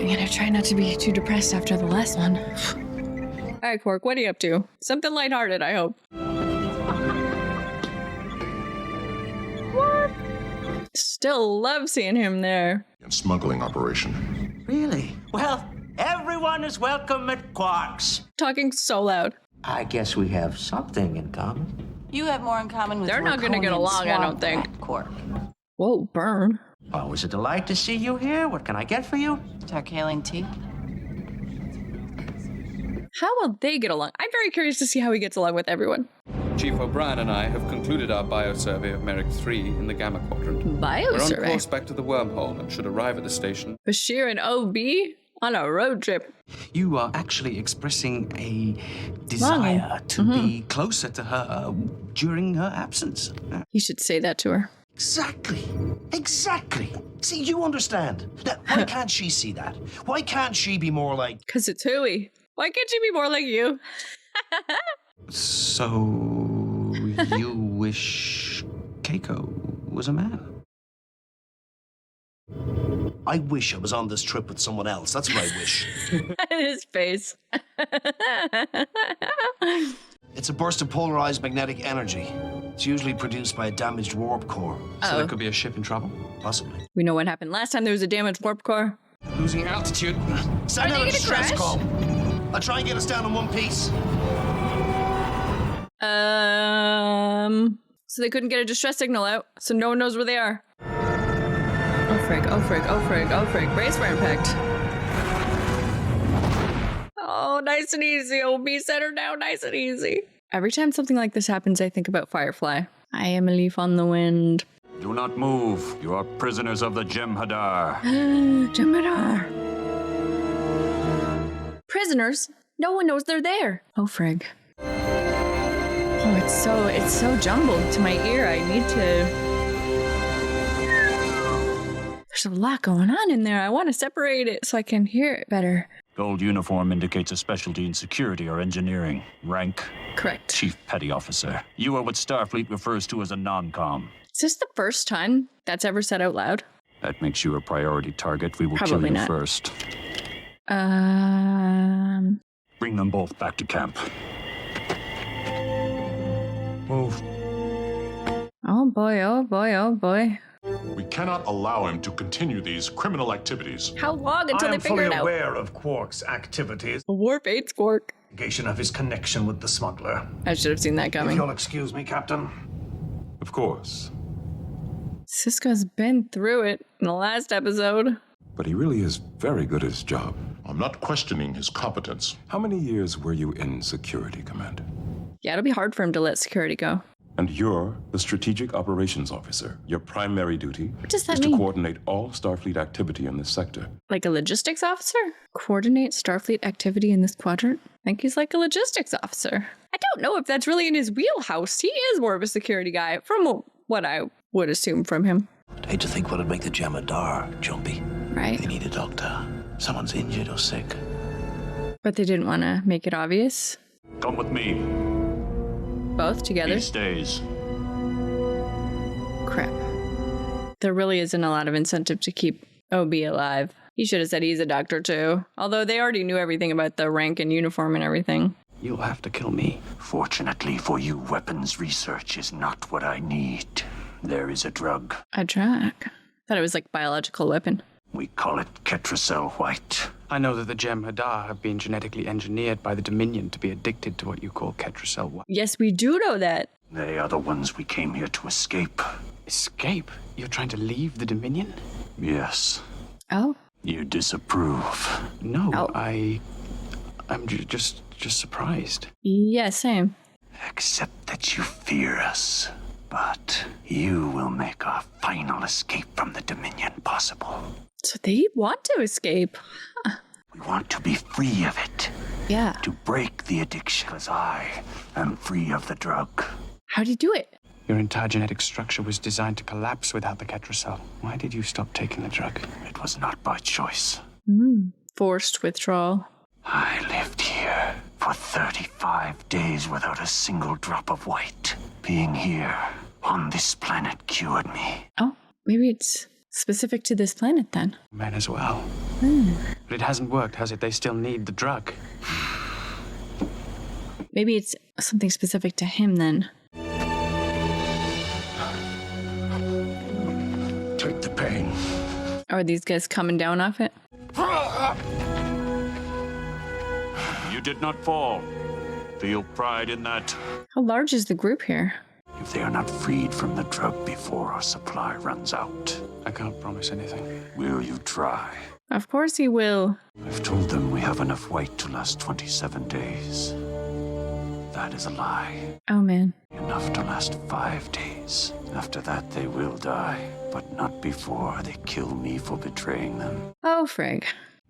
I'm gonna try not to be too depressed after the last one. All right, Quark, what are you up to? Something lighthearted, I hope. What? Still love seeing him there. And smuggling operation. Really? Well, everyone is welcome at Quark's. Talking so loud. I guess we have something in common. You have more in common with They're not gonna get along, I don't think. Quark. Whoa, burn. Always a delight to see you here. What can I get for you? Tarkalian tea. How will they get along? I'm very curious to see how he gets along with everyone. Chief O'Brien and I have concluded our biosurvey of Merrick 3 in the Gamma Quadrant. We're on Biosurvey? course back to the wormhole and should arrive at the station. Bashir and OB on a road trip. You are actually expressing a desire to be closer to her during her absence. You should say that to her. Exactly. Exactly. See, you understand. Now, why can't she see that? Why can't she be more like... Because it's Hui. Why can't she be more like you? So, you wish Keiko was a man? I wish I was on this trip with someone else. That's what I wish. His face. It's a burst of polarized magnetic energy. It's usually produced by a damaged warp core. So there could be a ship in trouble? Possibly. We know what happened last time there was a damaged warp core. Losing altitude. Send Are out they a gonna distress crash? call. I'll try and get us down in one piece. So they couldn't get a distress signal out, so no one knows where they are. Oh frig, oh frig, oh frig, oh frig. Brace for impact. Oh, nice and easy. OB set her down nice and easy. Every time something like this happens, I think about Firefly. I am a leaf on the wind. Do not move. You are prisoners of the Jem'Hadar. Jem'Hadar. Prisoners? No one knows they're there. Oh frig. Oh, it's so jumbled to my ear. I need to... There's a lot going on in there. I want to separate it so I can hear it better. Gold uniform indicates a specialty in security or engineering. Rank? Correct. Chief Petty Officer. You are what Starfleet refers to as a non-com. Is this the first time that's ever said out loud? That makes you a priority target. We will Probably kill you not. first. Bring them both back to camp. Move. Oh boy, oh boy, oh boy. We cannot allow him to continue these criminal activities. How long until they figure it out? aware of Quark's activities, Warp 8 Quark. indication of his connection with the smuggler. I should have seen that If coming. you'll excuse me, Captain. Of course. Cisco's been through it in the last episode. But he really is very good at his job. I'm not questioning his competence. How many years were you in Security Command? Yeah, it'll be hard for him to let security go. And you're the Strategic Operations Officer. Your primary duty does that is mean? to coordinate all Starfleet activity in this sector. Like a logistics officer? Coordinate Starfleet activity in this quadrant? I think he's like a logistics officer. I don't know if that's really in his wheelhouse. He is more of a security guy, from what I would assume from him. I'd hate to think what would make the Jem'Hadar jumpy. Right. They need a doctor. Someone's injured or sick. But they didn't want to make it obvious. Come with me. Both together? He stays. Crap. There really isn't a lot of incentive to keep OB alive. He should have said he's a doctor too. Although they already knew everything about the rank and uniform and everything. You'll have to kill me. Fortunately for you, weapons research is not what I need. There is a drug. A drug? Thought it was like biological weapon. We call it Ketracel White. I know that the Jem'Hadar have been genetically engineered by the Dominion to be addicted to what you call Ketracel White. Yes, we do know that. They are the ones we came here to escape. Escape? You're trying to leave the Dominion? Yes. Oh? You disapprove. No, Oh. I'm just surprised. Yeah, same. Except that you fear us. But you will make our final escape from the Dominion possible. So they want to escape. We want to be free of it. Yeah. To break the addiction, because I am free of the drug. How'd he do it? Your entire genetic structure was designed to collapse without the Ketracel. Why did you stop taking the drug? It was not by choice. Forced withdrawal. I lived here for 35 days without a single drop of white. Being here on this planet cured me. Oh, maybe it's Specific to this planet, then. Men as well. But it hasn't worked, has it? They still need the drug. Maybe it's something specific to him, then. Take the pain. Are these guys coming down off it? You did not fall. Feel pride in that. How large is the group here? If they are not freed from the drug before our supply runs out, I can't promise anything. will you try? Of course he will. I've told them we have enough weight to last 27 days. That is a lie. Oh, man. Enough to last 5 days. After that, they will die, but not before they kill me for betraying them. Oh, frig.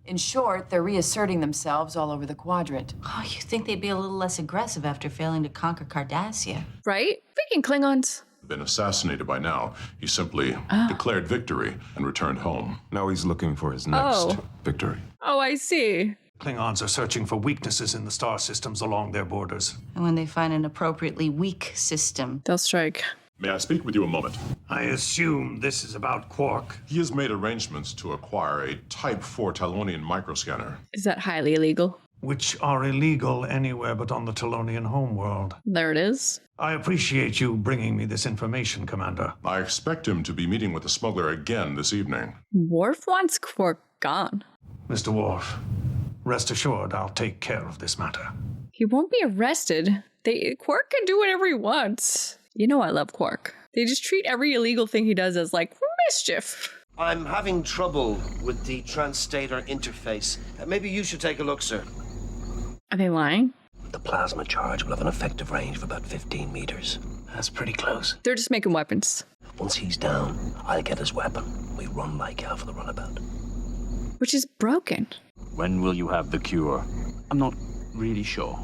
In short, they're reasserting themselves all over the quadrant. Oh, you think they'd be a little less aggressive after failing to conquer Cardassia? Right? Freaking Klingons. Been assassinated by now. He simply declared victory and returned home. Now he's looking for his next victory. Oh, I see. Klingons are searching for weaknesses in the star systems along their borders. And when they find an appropriately weak system, They'll strike. May I speak with you a moment? I assume this is about Quark. He has made arrangements to acquire a Type 4 Talonian microscanner. Is that highly illegal? Which are illegal anywhere but on the Talonian homeworld. There it is. I appreciate you bringing me this information, Commander. I expect him to be meeting with the smuggler again this evening. Worf wants Quark gone. Mr. Worf, rest assured I'll take care of this matter. He won't be arrested. Quark can do whatever he wants. You know I love Quark. They just treat every illegal thing he does as, like, mischief. I'm having trouble with the Transstater interface. Maybe you should take a look, sir. Are they lying? The plasma charge will have an effective range of about 15 meters. That's pretty close. They're just making weapons. Once he's down, I'll get his weapon. We run like hell for the runabout. Which is broken. When will you have the cure? I'm not really sure.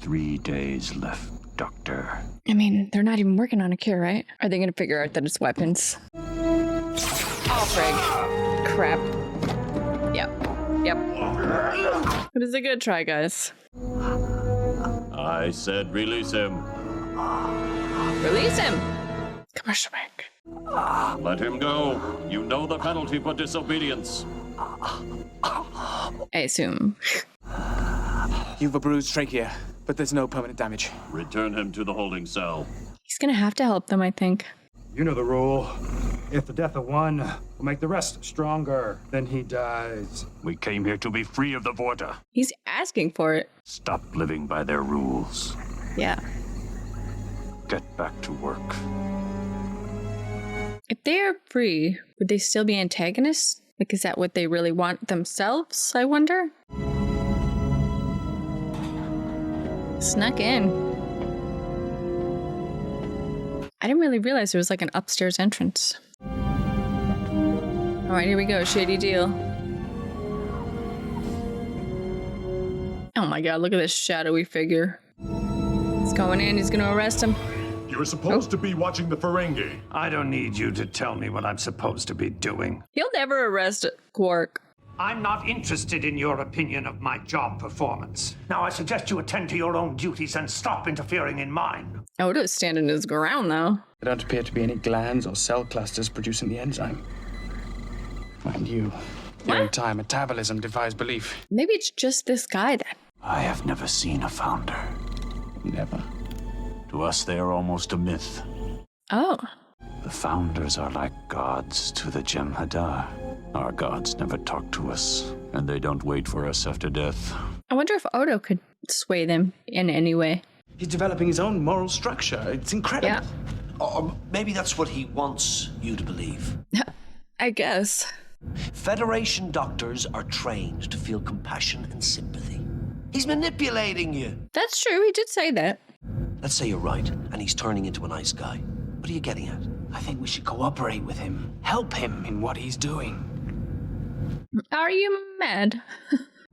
3 days left, Doctor. I mean, they're not even working on a cure, right? Are they gonna figure out that it's weapons? Oh, frig. Crap. Yep. But it's a good try, guys. I said release him. Release him! Commercial break. Let him go. You know the penalty for disobedience. I assume. You've a bruised trachea, but there's no permanent damage. Return him to the holding cell. He's gonna have to help them, I think. You know the rule. If the death of one will make the rest stronger, then he dies. We came here to be free of the Vorta. He's asking for it. Stop living by their rules. Yeah. Get back to work. If they're free, would they still be antagonists? Like, is that what they really want themselves, I wonder? Snuck in. I didn't really realize there was like an upstairs entrance. All right, here we go. Shady deal. Oh my god, look at this shadowy figure. He's going in. He's going to arrest him. You were supposed to be watching the Ferengi. I don't need you to tell me what I'm supposed to be doing. He'll never arrest Quark. I'm not interested in your opinion of my job performance. Now I suggest you attend to your own duties and stop interfering in mine. Odo's standing his ground, though. There don't appear to be any glands or cell clusters producing the enzyme. Mind you, your entire metabolism defies belief. Maybe it's just this guy, then. I have never seen a founder. Never. To us, they are almost a myth. Oh. The founders are like gods to the Jem'Hadar. Our gods never talk to us, and they don't wait for us after death. I wonder if Odo could sway them in any way. He's developing his own moral structure. It's incredible. Yeah. Or maybe that's what he wants you to believe. I guess. Federation doctors are trained to feel compassion and sympathy. He's manipulating you. That's true. He did say that. Let's say you're right, and he's turning into a nice guy. What are you getting at? I think we should cooperate with him. Help him in what he's doing. Are you mad?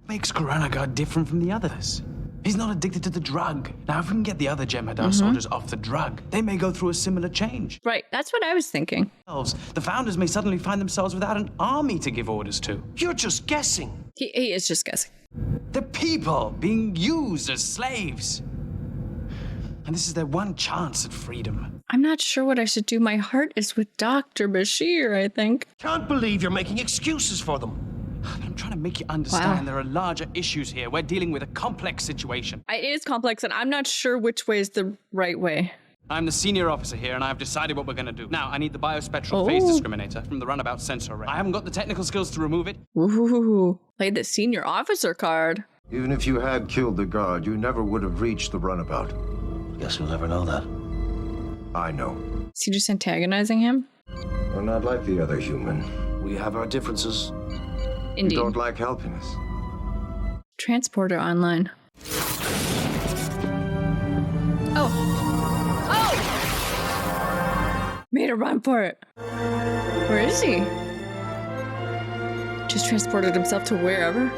Makes Koranagar different from the others. He's not addicted to the drug. Now, if we can get the other Jem'Hadar soldiers off the drug, they may go through a similar change. Right, that's what I was thinking. The founders may suddenly find themselves without an army to give orders to. You're just guessing. He is just guessing. The people being used as slaves. And this is their one chance at freedom. I'm not sure what I should do. My heart is with Dr. Bashir, I think. Can't believe you're making excuses for them. I'm trying to make you understand there are larger issues here. We're dealing with a complex situation. It is complex, and I'm not sure which way is the right way. I'm the senior officer here, and I've decided what we're going to do. Now, I need the biospectral phase discriminator from the runabout sensor array. I haven't got the technical skills to remove it. Ooh, play the senior officer card. Even if you had killed the guard, you never would have reached the runabout. Guess we'll never know that. I know. Is he just antagonizing him? We're not like the other human. We have our differences. Indeed. You don't like helping us. Transporter online. Oh! Made a run for it. Where is he? Just transported himself to wherever.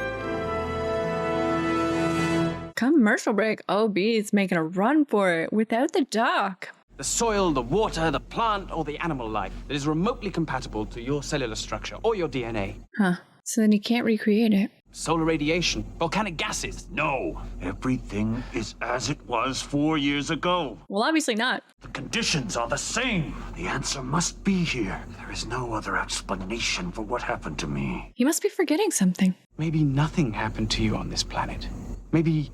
Commercial break. OB is making a run for it without the dock. The soil, the water, the plant, or the animal life that is remotely compatible to your cellular structure or your DNA. Huh. So then he can't recreate it. Solar radiation, volcanic gases. No, everything is as it was 4 years ago. Well, obviously not. The conditions are the same. The answer must be here. There is no other explanation for what happened to me. He must be forgetting something. Maybe nothing happened to you on this planet. Maybe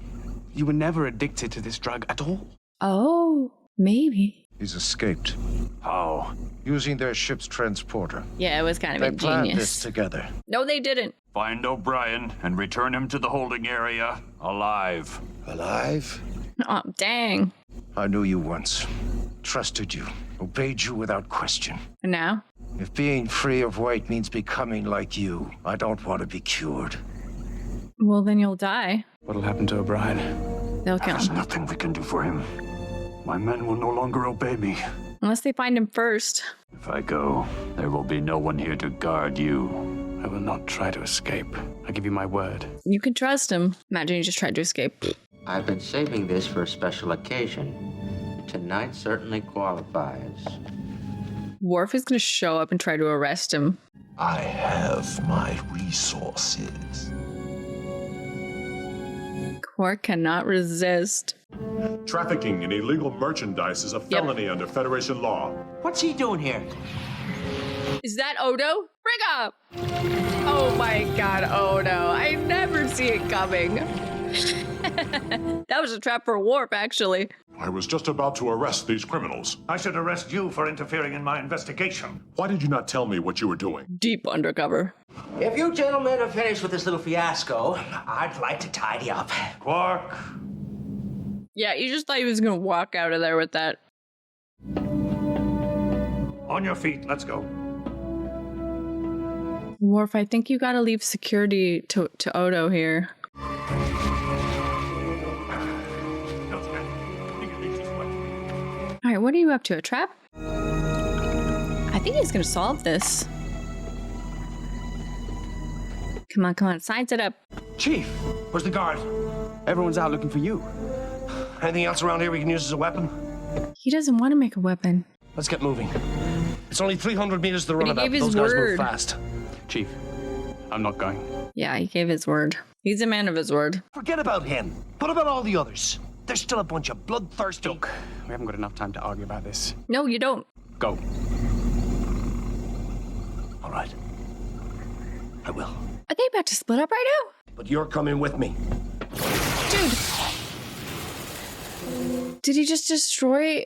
you were never addicted to this drug at all. Oh, maybe. He's escaped. How? Using their ship's transporter. Yeah, it was kind of They ingenious. planned this together. No, they didn't. Find O'Brien and return him to the holding area alive. Alive? Oh, dang. I knew you once. Trusted you. Obeyed you without question. And now? If being free of weight means becoming like you, I don't want to be cured. Well, then you'll die. What'll happen to O'Brien? They'll kill There's him. nothing we can do for him. My men will no longer obey me. Unless they find him first. If I go, there will be no one here to guard you. I will not try to escape. I give you my word. You can trust him. Imagine he just tried to escape. I've been saving this for a special occasion. Tonight certainly qualifies. Worf is going to show up and try to arrest him. I have my resources. Quark cannot resist. Trafficking in illegal merchandise is a felony under Federation law. What's he doing here? Is that Odo? Bring up! Oh my god, Odo. I never see it coming. That was a trap for Worf, actually. I was just about to arrest these criminals. I should arrest you for interfering in my investigation. Why did you not tell me what you were doing? Deep undercover. If you gentlemen are finished with this little fiasco, I'd like to tidy up. Quark. Yeah, you just thought he was going to walk out of there with that. On your feet, let's go. Worf, I think you got to leave security to Odo here. All right, what are you up to? A trap? I think he's going to solve this. Come on, come on. Science it up. Chief, where's the guard? Everyone's out looking for you. Anything else around here we can use as a weapon? He doesn't want to make a weapon. Let's get moving. It's only 300 meters to the But he runabout. gave his Those guys word. move fast. Chief, I'm not going. Yeah, he gave his word. He's a man of his word. Forget about him. What about all the others? They're still a bunch of bloodthirsty. Look, we haven't got enough time to argue about this. No, you don't. Go. All right. I will. Are they about to split up right now? But you're coming with me. Dude. Did he just destroy...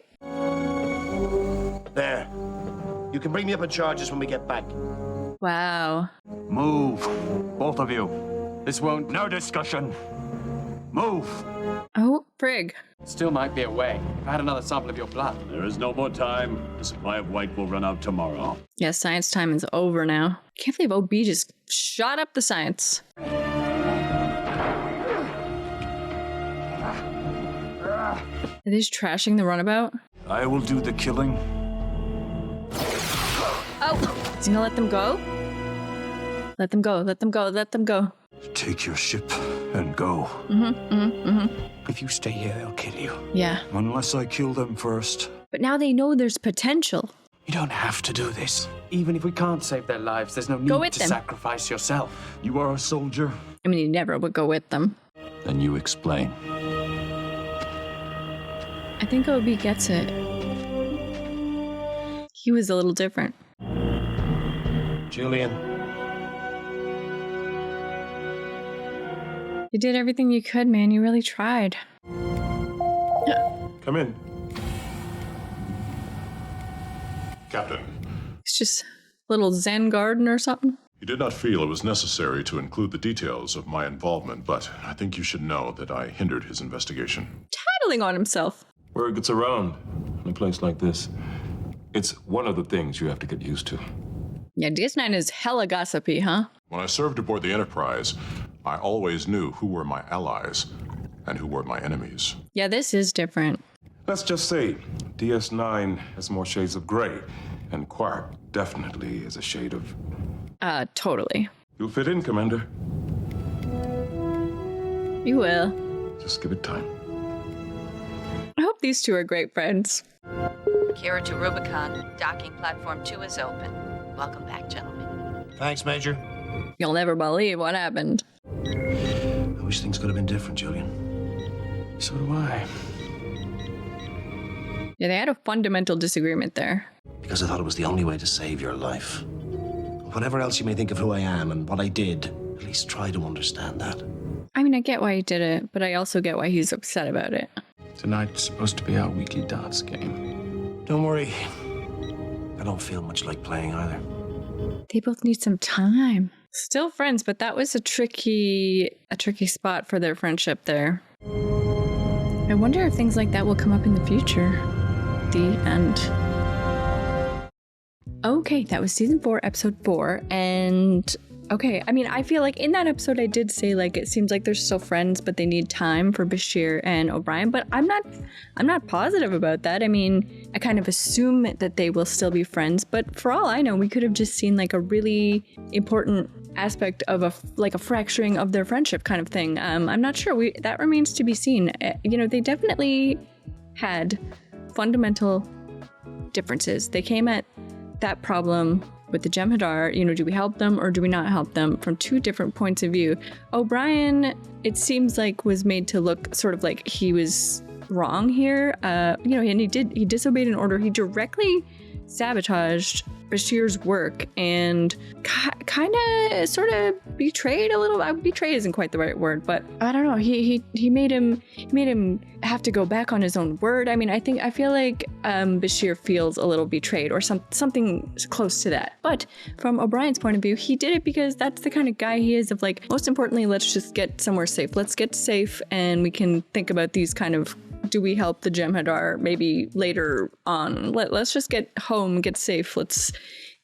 There. You can bring me up on charges when we get back. Wow. Move, both of you. This won't... No discussion. Move. Oh, frig. Still might be a way. If I had another sample of your blood. There is no more time. The supply of white will run out tomorrow. Yeah, science time is over now. Can't believe OB just shot up the science. Are they just trashing the runabout? I will do the killing. Oh! Is he gonna let them go? Let them go, let them go, let them go. Take your ship and go. If you stay here, they'll kill you. Yeah. Unless I kill them first. But now they know there's potential. You don't have to do this. Even if we can't save their lives, there's no need with to them. sacrifice yourself. You are a soldier. I mean, he never would go with them. Then you explain. I think OB gets it. He was a little different. Julian. You did everything you could, man. You really tried. Come in. Captain, It's just a little Zen garden or something. you did not feel it was necessary to include the details of my involvement, but I think you should know that I hindered his investigation. Tattling on himself. Word gets around in a place like this. It's one of the things you have to get used to. Yeah, DS9 is hella gossipy, huh? When I served aboard the Enterprise, I always knew who were my allies and who were my enemies. Yeah, this is different. Let's just say DS9 has more shades of gray, and Quark definitely is a shade of... Totally. You'll fit in, Commander. You will. Just give it time. I hope these two are great friends. Kira to Rubicon. Docking platform 2 is open. Welcome back, gentlemen. Thanks, Major. You'll never believe what happened. I wish things could have been different, Julian. So do I. Yeah, they had a fundamental disagreement there. Because I thought it was the only way to save your life. Whatever else you may think of who I am and what I did, at least try to understand that. I mean, I get why he did it, but I also get why he's upset about it. Tonight's supposed to be our weekly darts game. Don't worry. I don't feel much like playing either. They both need some time. Still friends, but that was a tricky spot for their friendship there. I wonder if things like that will come up in the future. The end. Okay, that was season 4, episode 4, and okay, I mean, I feel like in that episode I did say like it seems like they're still friends, but they need time for Bashir and O'Brien, but I'm not positive about that. I mean, I kind of assume that they will still be friends, but for all I know, we could have just seen like a really important aspect of a fracturing of their friendship kind of thing. I'm not sure. That remains to be seen. You know, they definitely had fundamental differences. They came at that problem with the Jem'Hadar, you know, do we help them or do we not help them, from two different points of view. O'Brien, it seems like, was made to look sort of like he was wrong here. You know, and he disobeyed an order. He directly sabotaged Bashir's work and kind of sort of betrayed a little. Betray isn't quite the right word, but I don't know. He made him have to go back on his own word. I mean, I feel like Bashir feels a little betrayed or something close to that. But from O'Brien's point of view, he did it because that's the kind of guy he is, of like, most importantly, let's just get somewhere safe. Let's get safe and we can think about these kind of, do we help the Jem'Hadar maybe later on? Let's just get home, get safe. Let's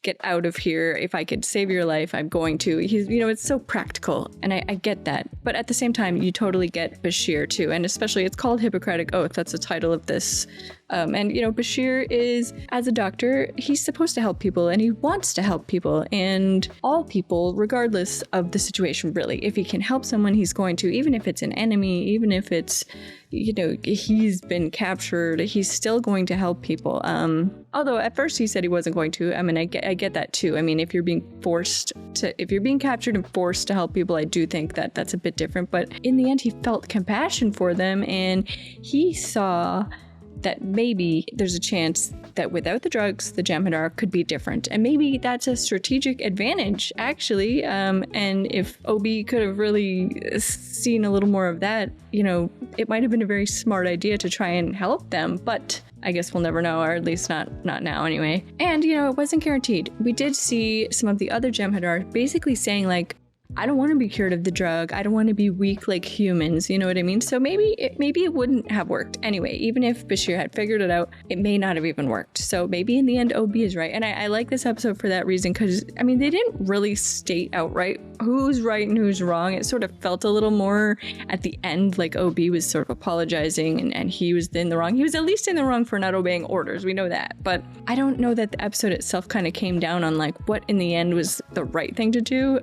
get out of here. If I could save your life, I'm going to. He's, you know, it's so practical, and I get that. But at the same time, you totally get Bashir too, and especially it's called Hippocratic Oath. That's the title of this. And you know, Bashir is, as a doctor, he's supposed to help people, and he wants to help people, and all people, regardless of the situation, really. If he can help someone, he's going to, even if it's an enemy, even if it's, you know, he's been captured, he's still going to help people. Although at first he said he wasn't going to. I mean, I get that too. I mean, if you're being captured and forced to help people, I do think that that's a bit different. But in the end, he felt compassion for them, and he saw that maybe there's a chance that without the drugs, the Jem'Hadar could be different. And maybe that's a strategic advantage, actually. And if OB could have really seen a little more of that, you know, it might have been a very smart idea to try and help them. But I guess we'll never know, or at least not now anyway. And, you know, it wasn't guaranteed. We did see some of the other Jem'Hadar basically saying, like, I don't want to be cured of the drug. I don't want to be weak like humans. You know what I mean? So maybe it wouldn't have worked. Anyway, even if Bashir had figured it out, it may not have even worked. So maybe in the end, OB is right. And I like this episode for that reason, because, I mean, they didn't really state outright who's right and who's wrong. It sort of felt a little more at the end like OB was sort of apologizing and he was in the wrong. He was at least in the wrong for not obeying orders. We know that. But I don't know that the episode itself kind of came down on like what in the end was the right thing to do.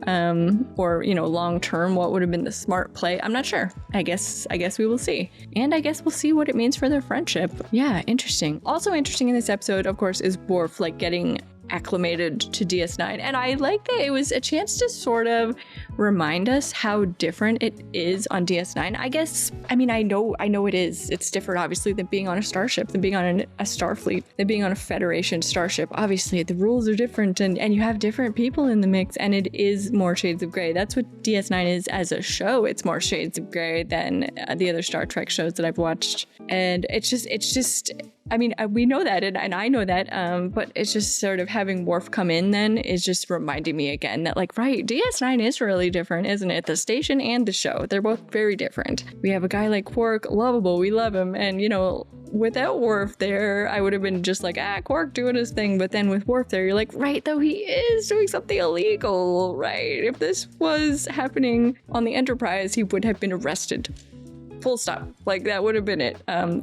Or, you know, long term, what would have been the smart play? I'm not sure. I guess we will see. And I guess we'll see what it means for their friendship. Yeah, interesting. Also interesting in this episode, of course, is Worf like getting acclimated to DS9. And I like that it was a chance to sort of remind us how different it is on DS9. I guess, I mean, I know it is. It's different, obviously, than being on a starship, than being on a Starfleet, than being on a Federation starship. Obviously, the rules are different and you have different people in the mix, and it is more shades of gray. That's what DS9 is as a show. It's more shades of gray than the other Star Trek shows that I've watched. And it's just I mean, we know that, and I know that, but it's just sort of having Worf come in then is just reminding me again that, like, right, DS9 is really different, isn't it? The station and the show, they're both very different. We have a guy like Quark, lovable, we love him, and, you know, without Worf there, I would have been just like, Quark doing his thing, but then with Worf there, you're like, right, though he is doing something illegal, right? If this was happening on the Enterprise, he would have been arrested. Full stop. Like, that would have been it.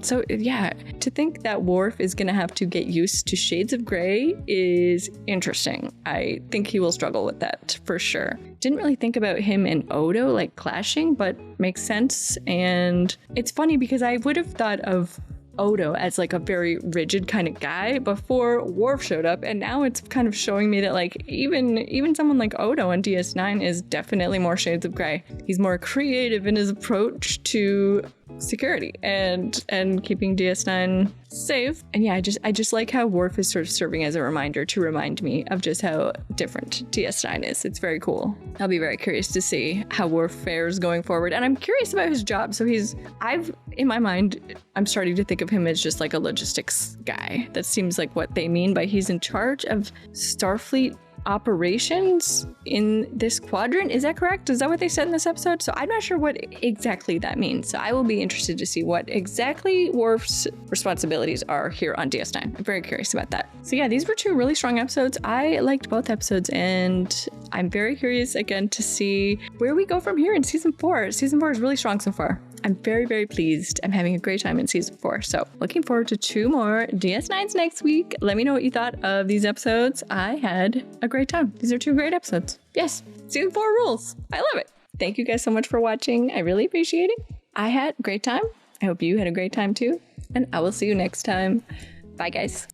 So yeah, to think that Worf is gonna have to get used to shades of gray is interesting. I think he will struggle with that for sure. Didn't really think about him and Odo like clashing, but makes sense. And it's funny because I would have thought of Odo as like a very rigid kind of guy before Worf showed up, and now it's kind of showing me that like even someone like Odo on DS9 is definitely more shades of gray. He's more creative in his approach to security and keeping DS9 safe. And yeah, I just like how Worf is sort of serving as a reminder to remind me of just how different DS9 is. It's very cool. I'll be very curious to see how Worf fares going forward. And I'm curious about his job. So in my mind, I'm starting to think of him as just like a logistics guy. That seems like what they mean by he's in charge of Starfleet operations in this quadrant. Is that correct? Is that what they said in this episode? So I'm not sure what exactly that means. So I will be interested to see what exactly Worf's responsibilities are here on DS9. I'm very curious about that. So yeah, these were two really strong episodes. I liked both episodes, and I'm very curious again to see where we go from here in season 4. Season 4 is really strong so far. I'm very, very pleased. I'm having a great time in season 4. So looking forward to 2 more DS9s next week. Let me know what you thought of these episodes. I had a great time. These are 2 great episodes. Yes, season 4 rules. I love it. Thank you guys so much for watching. I really appreciate it. I had a great time. I hope you had a great time too. And I will see you next time. Bye, guys.